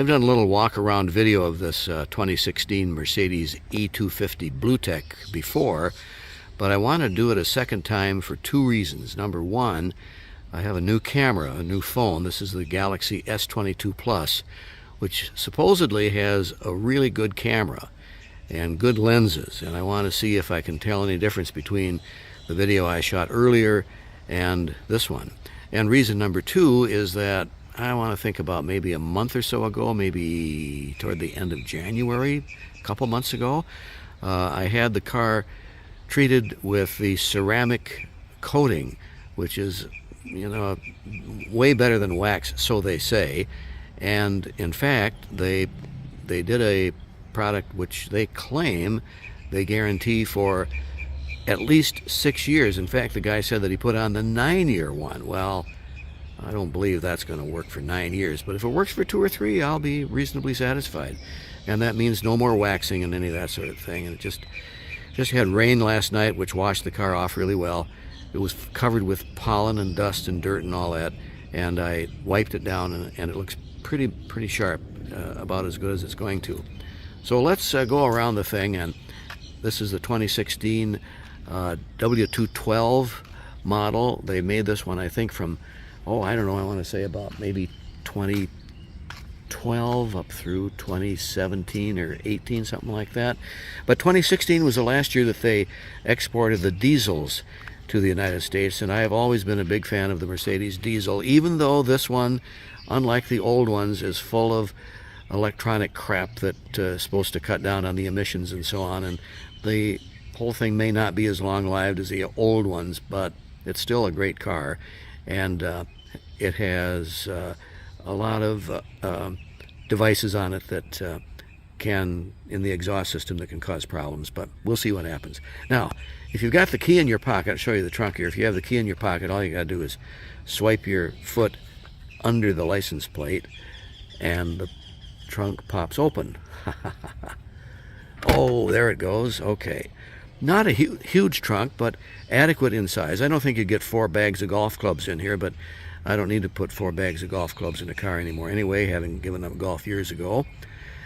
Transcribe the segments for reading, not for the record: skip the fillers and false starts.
I've done a little walk-around video of this 2016 Mercedes E250 Blu Tec before, but I want to do it a second time for two reasons. Number one, I have a new camera, a new phone. This is the Galaxy S22 Plus, which supposedly has a really good camera and good lenses, and I want to see if I can tell any difference between the video I shot earlier and this one. And reason number two is that I want to think about maybe a month or so ago, maybe toward the end of January, a couple months ago, I had the car treated with the ceramic coating, which is, way better than wax, so they say. And in fact, they did a product which they claim they guarantee for at least 6 years. In fact, the guy said that he put on the 9-year one. Well, I don't believe that's going to work for 9 years, but if it works for 2 or 3, I'll be reasonably satisfied. And that means no more waxing and any of that sort of thing. And it just had rain last night, which washed the car off really well. It was covered with pollen and dust and dirt and all that, and I wiped it down, and it looks pretty sharp, about as good as it's going to. So let's go around the thing, and this is the 2016 W212 model. They made this one, I think, from I don't know, I want to say about maybe 2012 up through 2017 or 18, something like that. But 2016 was the last year that they exported the diesels to the United States, and I have always been a big fan of the Mercedes diesel, even though this one, unlike the old ones, is full of electronic crap that is supposed to cut down on the emissions and so on, and the whole thing may not be as long-lived as the old ones, but it's still a great car. And it has a lot of devices on it that can, in the exhaust system, that can cause problems, but we'll see what happens. Now, if you've got the key in your pocket, I'll show you the trunk here. If you have the key in your pocket, all you got to do is swipe your foot under the license plate, and the trunk pops open. Oh, there it goes. Okay. Not a huge trunk, but adequate in size. I don't think you'd get 4 bags of golf clubs in here, but I don't need to put 4 bags of golf clubs in a car anymore anyway, having given up golf years ago.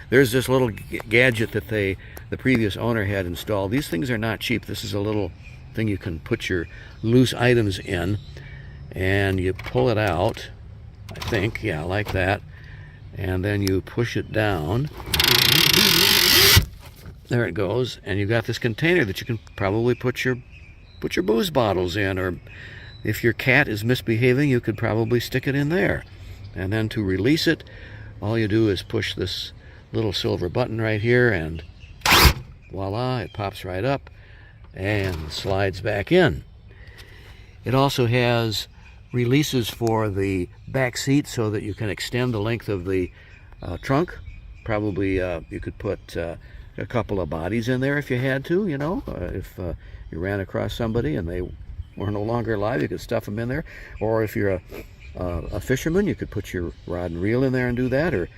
There's this little gadget that the previous owner had installed. These things are not cheap. This is a little thing you can put your loose items in, and you pull it out, I think, yeah, like that, and then you push it down. There it goes, and you've got this container that you can probably put your booze bottles in, or if your cat is misbehaving, you could probably stick it in there. And then to release it, all you do is push this little silver button right here, and voila, it pops right up and slides back in. It also has releases for the back seat so that you can extend the length of the trunk. Probably you could put a couple of bodies in there if you had to, if you ran across somebody and they were no longer alive, you could stuff them in there. Or if you're a fisherman, you could put your rod and reel in there and do that. Or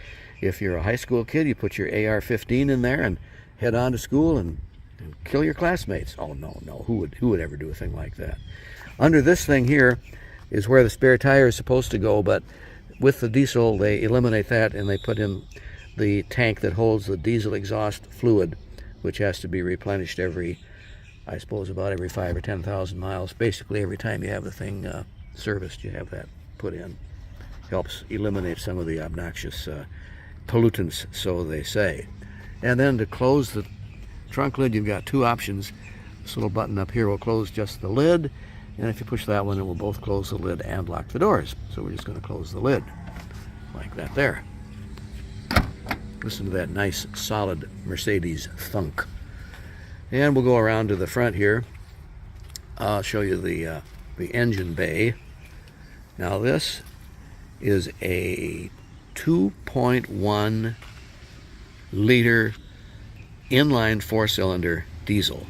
if you're a high school kid, you put your AR-15 in there and head on to school and kill your classmates. Oh, no, who would ever do a thing like that? Under this thing here is where the spare tire is supposed to go, but with the diesel, they eliminate that and they put in the tank that holds the diesel exhaust fluid, which has to be replenished every, I suppose, about every 5,000 or 10,000 miles. Basically, every time you have the thing serviced, you have that put in. Helps eliminate some of the obnoxious pollutants, so they say. And then to close the trunk lid, you've got two options. This little button up here will close just the lid, and if you push that one, it will both close the lid and lock the doors. So we're just going to close the lid like that there. Listen to that nice, solid Mercedes thunk. And we'll go around to the front here. I'll show you the engine bay. Now this is a 2.1 liter inline 4-cylinder diesel.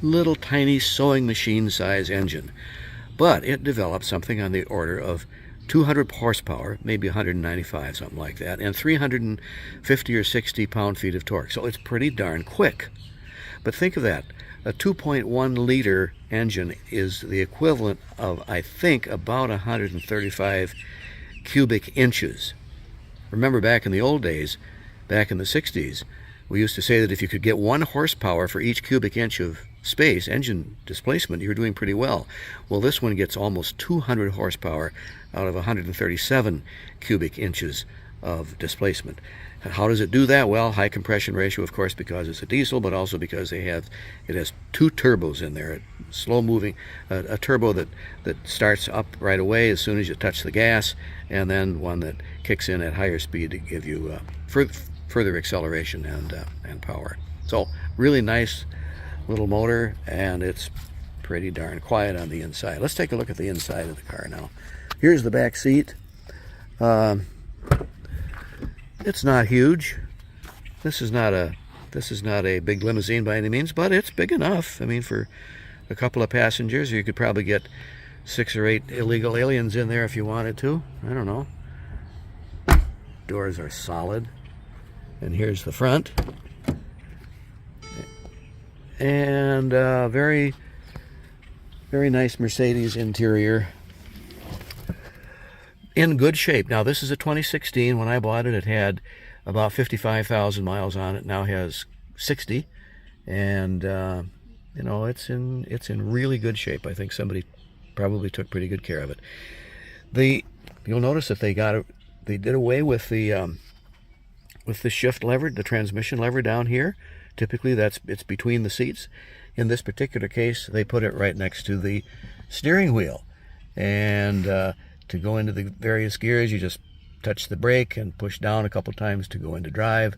Little tiny sewing machine size engine. But it developed something on the order of 200 horsepower, maybe 195, something like that, and 350 or 60 pound-feet of torque. So it's pretty darn quick. But think of that. A 2.1 liter engine is the equivalent of, I think, about 135 cubic inches. Remember back in the old days, back in the 60s, we used to say that if you could get 1 horsepower for each cubic inch of space, engine displacement, you're doing pretty well. Well, this one gets almost 200 horsepower out of 137 cubic inches of displacement. How does it do that? Well, high compression ratio, of course, because it's a diesel, but also because it has 2 turbos in there. Slow moving, a turbo that starts up right away as soon as you touch the gas, and then one that kicks in at higher speed to give you further acceleration and power. So really nice little motor, and it's pretty darn quiet on the inside. Let's take a look at the inside of the car now. Here's the back seat. It's not huge. This is not a big limousine by any means, but it's big enough. I mean, for a couple of passengers, you could probably get 6 or 8 illegal aliens in there if you wanted to. I don't know. Doors are solid. And here's the front. And very, very nice Mercedes interior. In good shape. Now, this is a 2016. When I bought it, it had about 55,000 miles on it. Now has 60. And you know, it's in really good shape. I think somebody probably took pretty good care of it. You'll notice that they did away with the shift lever, the transmission lever down here. Typically it's between the seats. In this particular case, they put it right next to the steering wheel. And to go into the various gears, you just touch the brake and push down a couple times to go into drive,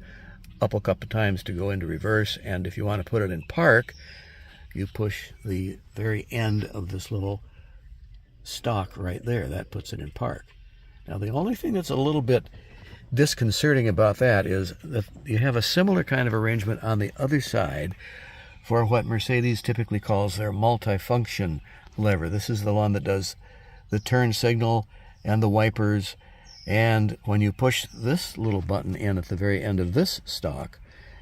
up a couple times to go into reverse, and if you want to put it in park, you push the very end of this little stalk right there. That puts it in park. Now, the only thing that's a little bit disconcerting about that is that you have a similar kind of arrangement on the other side for what Mercedes typically calls their multifunction lever. This is the one that does the turn signal and the wipers, and when you push this little button in at the very end of this stalk,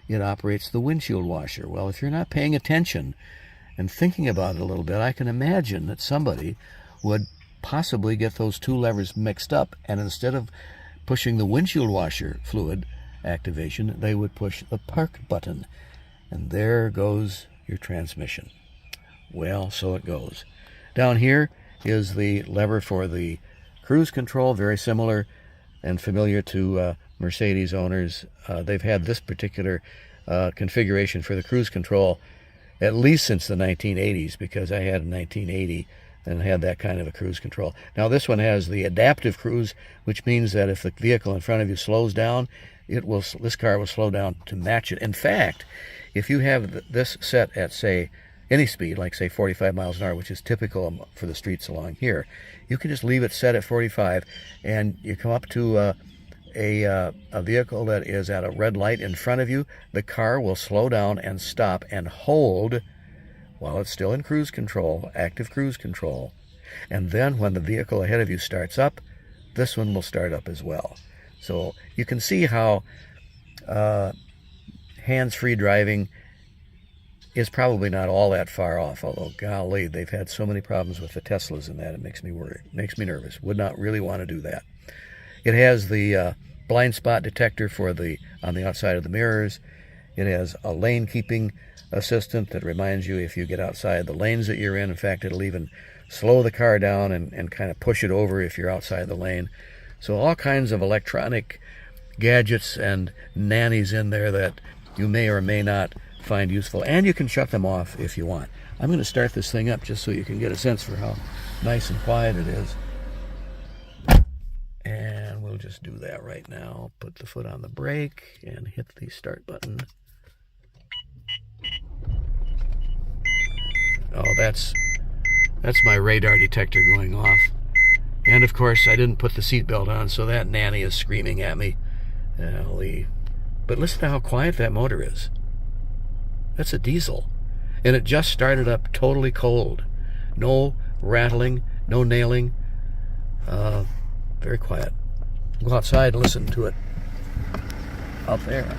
it operates the windshield washer. Well, if you're not paying attention and thinking about it a little bit, I can imagine that somebody would possibly get those 2 levers mixed up, and instead of pushing the windshield washer fluid activation, they would push the park button, and there goes your transmission. Well, so it goes. Down here is the lever for the cruise control, very similar and familiar to Mercedes owners. They've had this particular configuration for the cruise control at least since the 1980s, because I had a 1980 and had that kind of a cruise control. Now, this one has the adaptive cruise, which means that if the vehicle in front of you slows down, this car will slow down to match it. In fact, if you have this set at, say, any speed, like say 45 miles an hour, which is typical for the streets along here, you can just leave it set at 45, and you come up to a vehicle that is at a red light in front of you, the car will slow down and stop and hold while it's still in cruise control, active cruise control. And then when the vehicle ahead of you starts up, this one will start up as well. So you can see how hands-free driving is probably not all that far off, although golly, they've had so many problems with the Teslas and that it makes me worried, makes me nervous. Would not really want to do that. It has the blind spot detector on the outside of the mirrors. It has a lane keeping assistant that reminds you if you get outside the lanes that you're in. In fact, it'll even slow the car down and kind of push it over if you're outside the lane. So all kinds of electronic gadgets and nannies in there that you may or may not find useful, and you can shut them off if you want. I'm going to start this thing up just so you can get a sense for how nice and quiet it is. And we'll just do that right now. Put the foot on the brake and hit the start button. Oh, that's my radar detector going off. And of course, I didn't put the seatbelt on, so that nanny is screaming at me. But listen to how quiet that motor is. That's a diesel. And it just started up totally cold. No rattling, no nailing. Very quiet. Go outside and listen to it out there.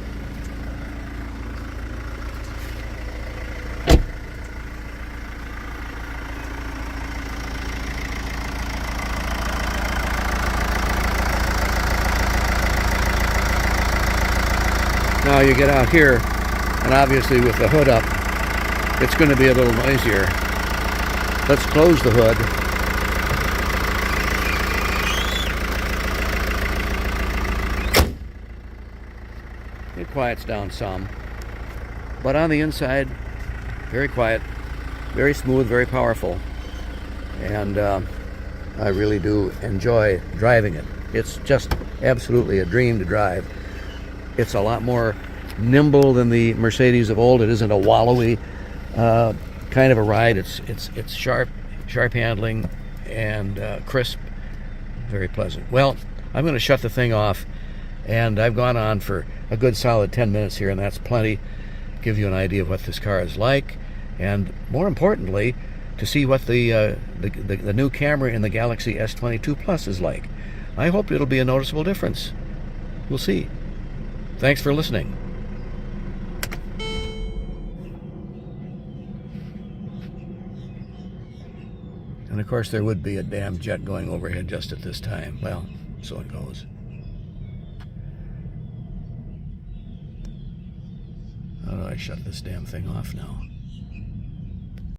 Now you get out here, and obviously with the hood up, it's going to be a little noisier. Let's close the hood. It quiets down some. But on the inside, very quiet, very smooth, very powerful. And I really do enjoy driving it. It's just absolutely a dream to drive. It's a lot more nimble than the Mercedes of old. It isn't a wallowy kind of a ride. It's sharp handling and crisp, very pleasant. Well, I'm going to shut the thing off, and I've gone on for a good solid 10 minutes here, and that's plenty to give you an idea of what this car is like, and more importantly, to see what the new camera in the Galaxy S22 Plus is like. I hope it'll be a noticeable difference. We'll see. Thanks for listening. And of course there would be a damn jet going overhead just at this time. Well, so it goes. How do I shut this damn thing off now?